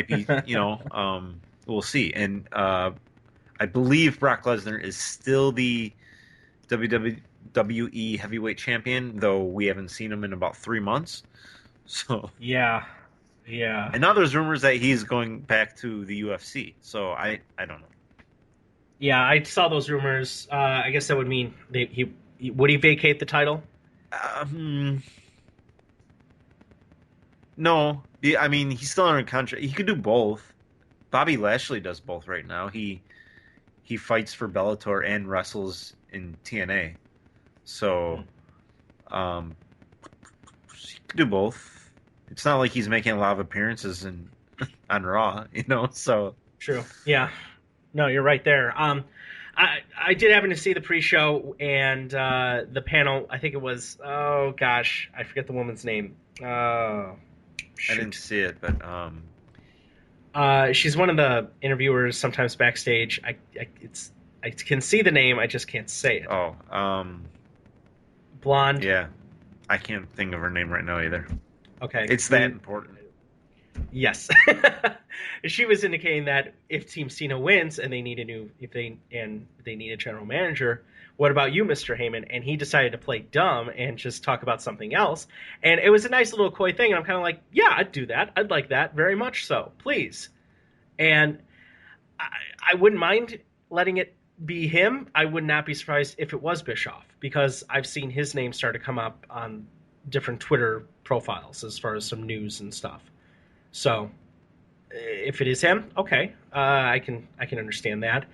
might be, we'll see. And I believe Brock Lesnar is still the WWE heavyweight champion, though we haven't seen him in about 3 months. So, Yeah, yeah, and now there's rumors that he's going back to the UFC. So I don't know. yeah. I saw those rumors. I guess that would mean he would he vacate the title? Um, no, I mean he's still under contract. He could do both. Bobby Lashley does both right now. He fights for Bellator and wrestles in TNA. So, um, he could do both. It's not like he's making a lot of appearances in on Raw, So True. Yeah. No, you're right there. I did happen to see the pre-show and the panel. I think it was. Oh gosh, I forget the woman's name. Oh I didn't shoot. see it, but She's one of the interviewers. Sometimes backstage. I can see the name. I just can't say it. oh, Blonde. yeah, I can't think of her name right now either. Okay. It's that important. Yes. She was indicating that if Team Cena wins and they need they need a general manager, what about you, Mr. Heyman? And he decided to play dumb and just talk about something else. And it was a nice little coy thing. And I'm kind of like, yeah, I'd do that. I'd like that very much so. Please. And I wouldn't mind letting it be him. I would not be surprised if it was Bischoff because I've seen his name start to come up on different Twitter profiles as far as some news and stuff. So if it is him, okay, I can understand that.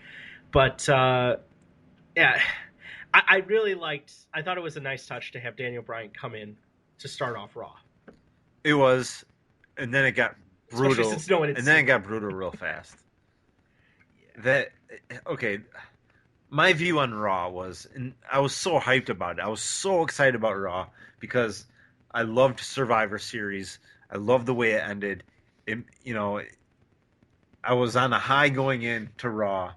But yeah, I really liked. I thought it was a nice touch to have Daniel Bryan come in to start off Raw. It was, and then it got brutal, Since no one had and then it seen got brutal real fast. That okay. My view on Raw was, and I was so hyped about it. I was so excited about Raw because I loved Survivor Series. I loved the way it ended. I was on a high going into Raw,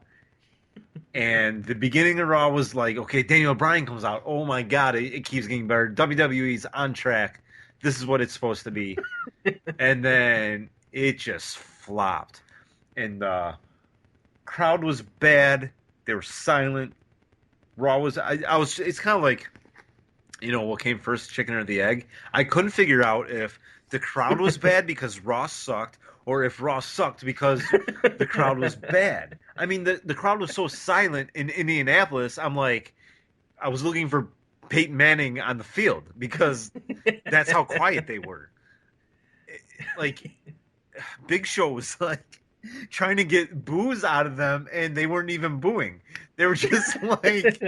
and the beginning of Raw was like, okay, Daniel Bryan comes out. Oh my God, it keeps getting better. WWE's on track. This is what it's supposed to be. And then it just flopped. And the crowd was bad. They were silent. Raw was, it's kind of like, what came first, chicken or the egg? I couldn't figure out if the crowd was bad because Raw sucked, or if Raw sucked because the crowd was bad. I mean, the crowd was so silent in Indianapolis. I'm like, I was looking for Peyton Manning on the field because that's how quiet they were. Like, Big Show was like trying to get boos out of them, and they weren't even booing. They were just like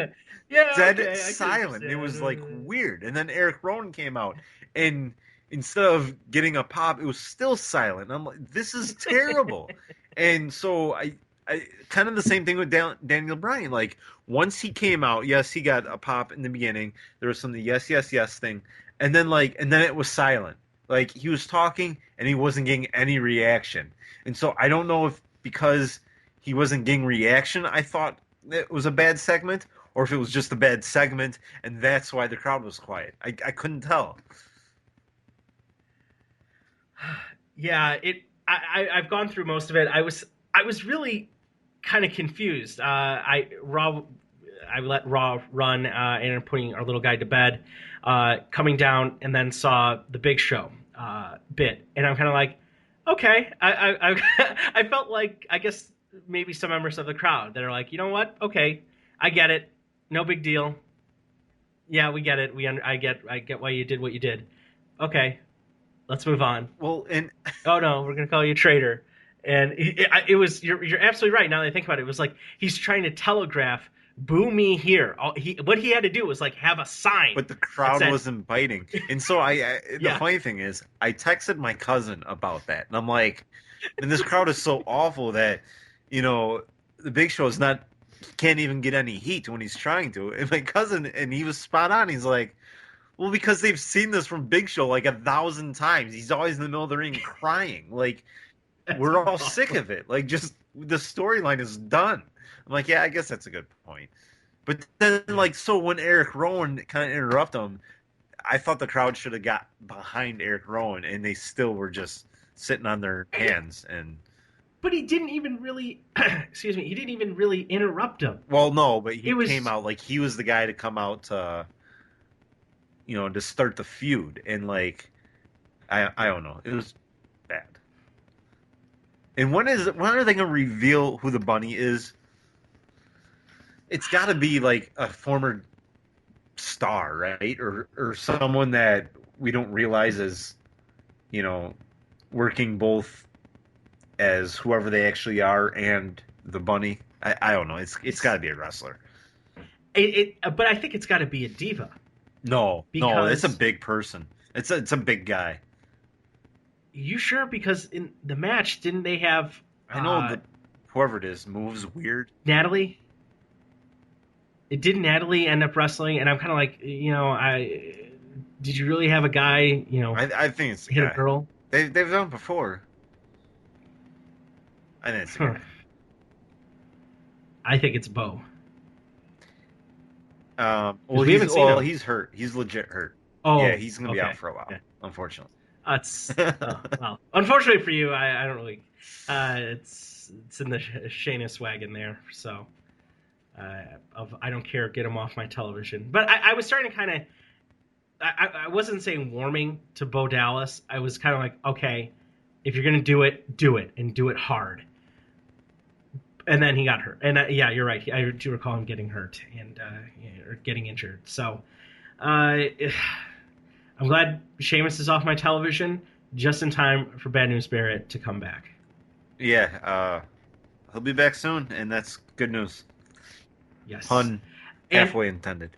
Yeah, dead okay, silent. It was like weird. And then Eric Rowan came out, and instead of getting a pop, it was still silent. I'm like, this is terrible. And so I kind of the same thing with Daniel Bryan. Like once he came out, yes, he got a pop in the beginning. There was some yes, yes, yes thing, and then it was silent. Like he was talking and he wasn't getting any reaction. And so I don't know if because he wasn't getting reaction, I thought it was a bad segment, or if it was just a bad segment and that's why the crowd was quiet. I couldn't tell. Yeah, I've gone through most of it. I was really kind of confused. I let Raw run and putting our little guy to bed, coming down and then saw the Big Show bit, and I'm kind of like, okay. I felt like I guess maybe some members of the crowd that are like, you know what? Okay, I get it. No big deal. Yeah, we get it. I get why you did what you did. Okay, let's move on. Well, and Oh no, we're gonna call you a traitor. And it was you're absolutely right. Now that I think about it, it was like he's trying to telegraph, "Boo me here." What he had to do was like have a sign. but the crowd said, wasn't biting. And so the Yeah, funny thing is, I texted my cousin about that, and I'm like, and this crowd is so awful that, the Big Show is not can't even get any heat when he's trying to. And my cousin, and he was spot on. He's like, well, because they've seen this from Big Show like 1,000 times. He's always in the middle of the ring crying. Like, that's we're all awful. sick of it. Like, just the storyline is done. I'm like, yeah, I guess that's a good point. But then, like, so when Eric Rowan kind of interrupted him, I thought the crowd should have got behind Eric Rowan, and they still were just sitting on their hands. And But he didn't even really, excuse me, he didn't even really interrupt him. well, no, but It he came was, out like he was the guy to come out to, to start the feud, and like I don't know, it was bad. And when are they gonna reveal who the bunny is? It's got to be like a former star, right? Or someone that we don't realize is, you know, working both as whoever they actually are and the bunny. I don't know. It's got to be a wrestler. but I think it's got to be a diva No, it's a because big person. It's a big guy. you sure? Because in the match, didn't they have I know the whoever it is moves weird. Natalie? It did Natalie end up wrestling, and I'm kind of like, I did you really have a guy, I think it's the hit a guy. girl? They've done it before. I think it's the guy. I think it's Bo. Well, We haven't seen him. he's hurt. He's legit hurt. Yeah, Oh, he's gonna be okay. out for a while, Yeah. unfortunately. Well, unfortunately for you, I don't really. It's in the Shanus wagon there, so I don't care. Get him off my television. But I was starting to kind of. I wasn't saying warming to Bo Dallas. I was kind of like, okay, if you're gonna do it, and do it hard. And then he got hurt, and yeah, you're right. I do recall him getting hurt and or getting injured. So. I'm glad Sheamus is off my television just in time for Bad News Barrett to come back. Yeah, he'll be back soon, and that's good news. Yes. Pun halfway intended.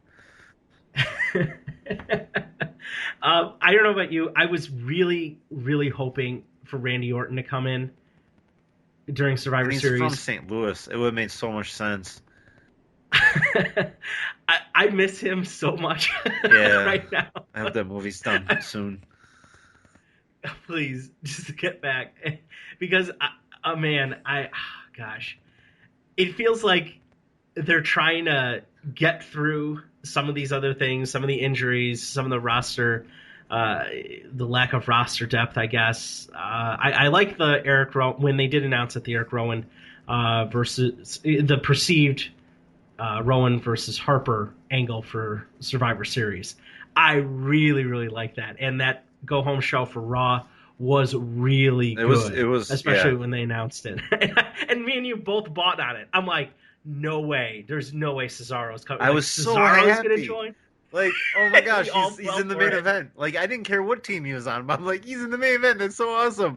I don't know about you. I was really, really hoping for Randy Orton to come in during Survivor He's Series. from St. Louis. It would have made so much sense. I miss him so much right now. I hope that movie's done soon. Please, just get back. Because, gosh. It feels like they're trying to get through some of these other things, some of the injuries, some of the roster, the lack of roster depth, I guess. I like the Eric Rowan, when they did announce that the Eric Rowan versus the perceived Rowan versus Harper angle for Survivor Series. I really, really like that. And that go home show for Raw was really good. It was especially when they announced it. And me and you both bought on it. I'm like, no way. There's no way Cesaro's coming. I was so happy. Gonna join? Like, oh my gosh, We he's in the main event. Like, I didn't care what team he was on, but I'm like, he's in the main event. That's so awesome.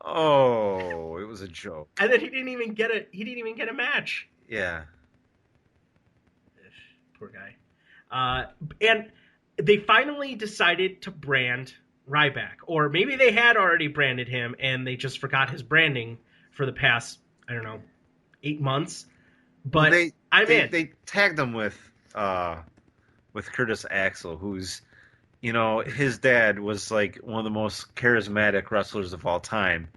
Oh, it was a joke. And then he didn't even get a match. Yeah. Poor guy. And they finally decided to brand Ryback. Or maybe they had already branded him and they just forgot his branding for the past, 8 months. But they tagged him with Curtis Axel, who's, his dad was like one of the most charismatic wrestlers of all time.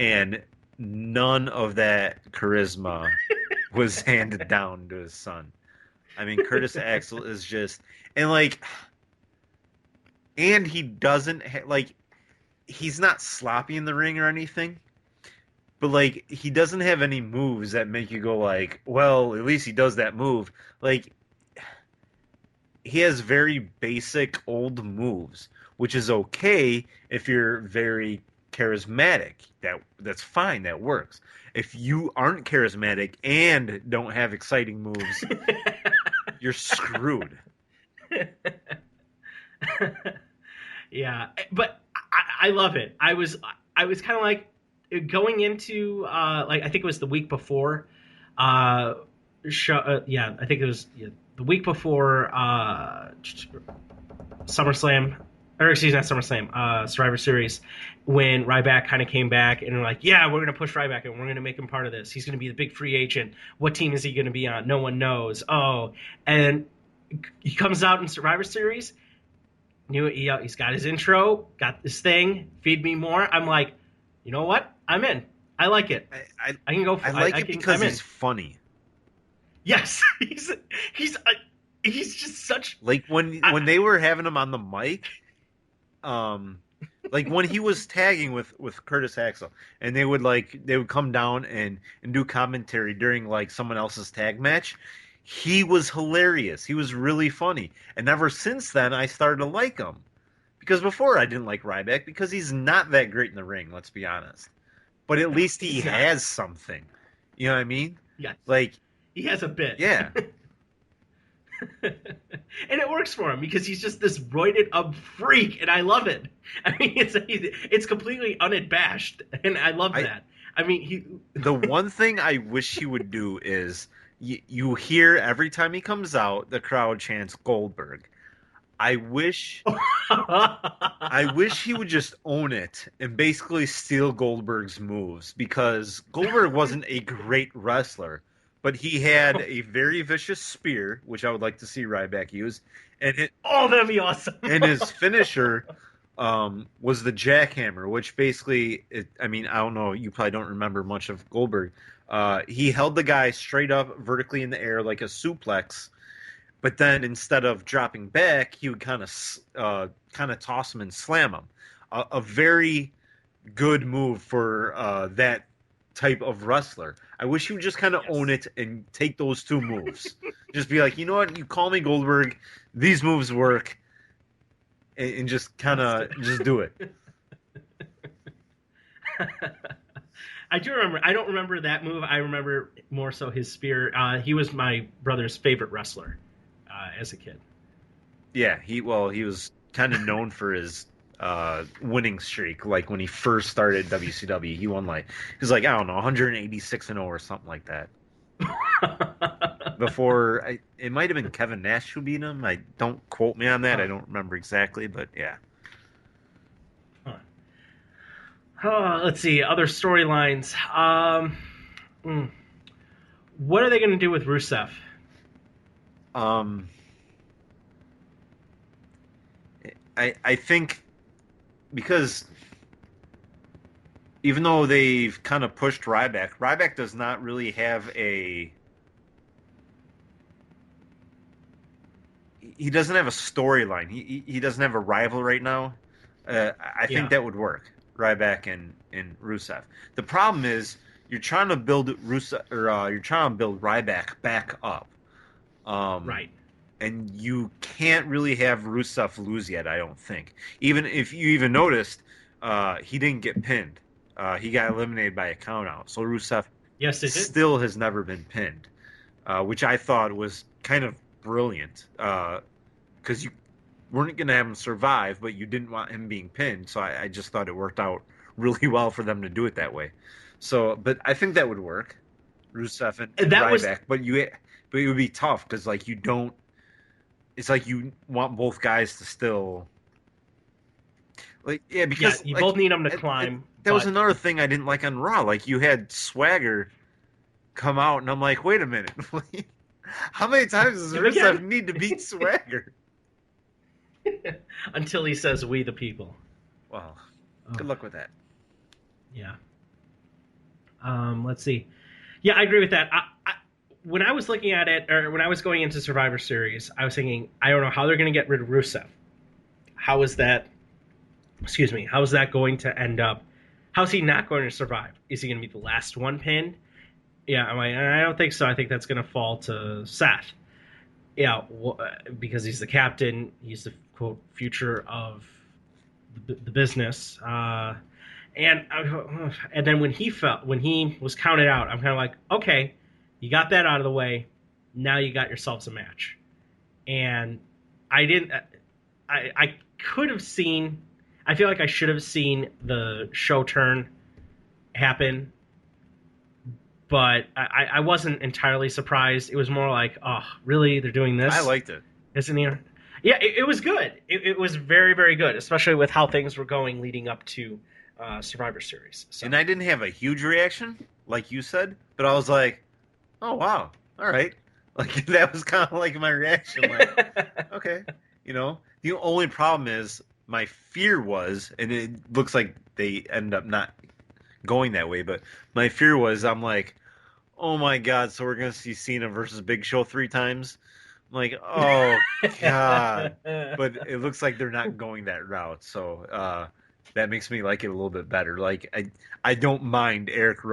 And none of that charisma was handed down to his son. I mean, Curtis Axel is just, and he doesn't he's not sloppy in the ring or anything, but he doesn't have any moves that make you go like, well, at least he does that move. Like, he has very basic old moves, which is okay if you're very charismatic. That's fine, that works. If you aren't charismatic and don't have exciting moves, you're screwed. Yeah, but I love it. I was kind of like going into I think it was the week before I think it was the week before SummerSlam, or excuse me, not SummerSlam, Survivor Series, when Ryback kind of came back and they're like, yeah, we're going to push Ryback and we're going to make him part of this. He's going to be the big free agent. What team is he going to be on? No one knows. Oh, and he comes out in Survivor Series. He's got his intro, got this thing, feed me more. I'm like, you know what? I'm in. I like it. I can go. Because he's funny. Yes, he's just such when they were having him on the mic, Like when he was tagging with Curtis Axel, and they would come down and do commentary during like someone else's tag match. He was hilarious. He was really funny, and ever since then, I started to like him. Because before I didn't like Ryback because he's not that great in the ring. Let's be honest. But at No, least he he's not. has something. You know what I mean? Yes, Like, he has a bit. yeah, And it works for him because he's just this roided up freak, and I love it. I mean, it's completely unabashed, and I love I that. I mean, he. the one thing I wish he would do is you hear every time he comes out, the crowd chants Goldberg. I wish I wish he would just own it and basically steal Goldberg's moves because Goldberg wasn't a great wrestler, but he had a very vicious spear, which I would like to see Ryback use, and Oh, that'd be awesome. and his finisher was the jackhammer, which basically, I mean, I don't know, you probably don't remember much of Goldberg. He held the guy straight up vertically in the air like a suplex, but then instead of dropping back, he would kind of toss him and slam him. A very good move for that type of wrestler. I wish he would just kind of Yes. own it and take those two moves. Just be like, you know what? You call me Goldberg. These moves work, and just kind of just do it. I do remember. I don't remember that move. I remember more so his spear. He was my brother's favorite wrestler as a kid. Yeah, he was kind of known for his winning streak. Like when he first started WCW, he won like he was like I don't know 186-0 or something like that. Before it might have been Kevin Nash who beat him. I don't quote me on that. I Huh. don't remember exactly, but yeah. Huh. Let's see other storylines. Mm. What are they going to do with Rusev? Um, I think because even though they've kind of pushed Ryback does not really have he doesn't have a storyline. He doesn't have a rival right now. I think Yeah. that would work. Ryback and Rusev. The problem is you're trying to build Rusev or you're trying to build Ryback back up. Um, Right. and you can't really have Rusev lose yet. I don't think. Even if you even noticed, he didn't get pinned. He got eliminated by a countout. So Rusev Yes, it did. still has never been pinned, which I thought was kind of brilliant. Because you weren't going to have him survive, but you didn't want him being pinned. So I just thought it worked out really well for them to do it that way. So, but I think that would work, Rusev and That was Ryback. But it would be tough because like you don't. It's like you want both guys to still like yeah yeah. because You like both need them to climb, that was but another thing I didn't like on Raw. Like you had Swagger come out, and I'm like, wait a minute. How many times does Rusev again, need to beat Swagger? until he says "We the people." Well, Oh, good luck with that. yeah. Let's see. Yeah, I agree with that. When I was looking at it, or when I was going into Survivor Series, I was thinking, I don't know how they're going to get rid of Rusev. How is that? Excuse me. How is that going to end up? How's he not going to survive? Is he going to be the last one pinned? Yeah, I don't think so. I think that's going to fall to Seth. Yeah, because he's the captain. He's the quote future of the business. And then when he was counted out, I'm kind of like, okay, you got that out of the way. Now you got yourselves a match. And I didn't. I could have seen. I feel like I should have seen the show turn happen, but I wasn't entirely surprised. It was more like, oh, really? They're doing I this? liked it. Isn't he? Yeah, it was good. It was very, very good, especially with how things were going leading up to Survivor Series. So And I didn't have a huge reaction, like you said, but I was like, oh wow, all right. Like that was kind of like my reaction. Like, okay, the only problem is my fear was, and it looks like they end up not going that way, but my fear was I'm like, oh my god, so we're gonna see Cena versus Big Show 3 times. I'm like, oh god. But it looks like they're not going that route. So that makes me like it a little bit better. Like I don't mind Eric